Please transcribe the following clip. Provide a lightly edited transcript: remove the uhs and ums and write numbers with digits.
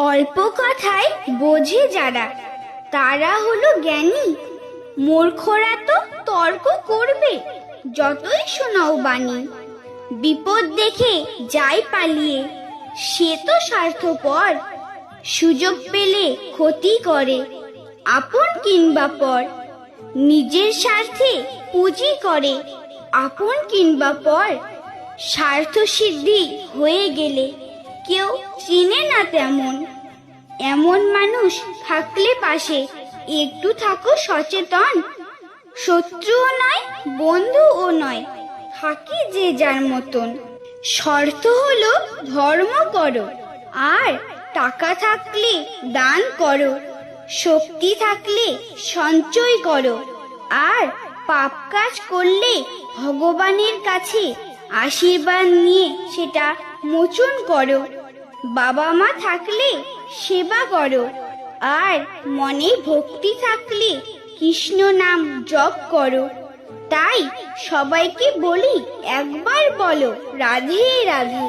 অল্প কথায় বোঝে যারা, তারা হলো জ্ঞানী। মূর্খরা তো তর্ক করবে, যতই শোনাও বাণী। বিপদ দেখে যায় পালিয়ে, সে তো স্বার্থপর। সুযোগ পেলে ক্ষতি করে, আপন কিংবা পর। নিজের স্বার্থে পুঁজি করে, আপন কিংবা পর। স্বার্থ সিদ্ধি হয়ে গেলে কেউ চিনে না তেমন। এমন মানুষ থাকলে পাশে একটু থাকো সচেতন। শত্রুও নয়, বন্ধুও নয়, থাকে যে যার মতন। শর্ত হলো ধর্ম করো, আর টাকা থাকলে দান করো। শক্তি থাকলে সঞ্চয় করো, আর পাপ কাজ করলে ভগবানের কাছে আশীর্বাদ নিয়ে সেটা মোচন করো। বাবা মা থাকলে সেবা করো, আর মনে ভক্তি থাকলে কৃষ্ণ নাম জপ করো। তাই সবাইকে বলি, একবার বলো রাধে রাধে।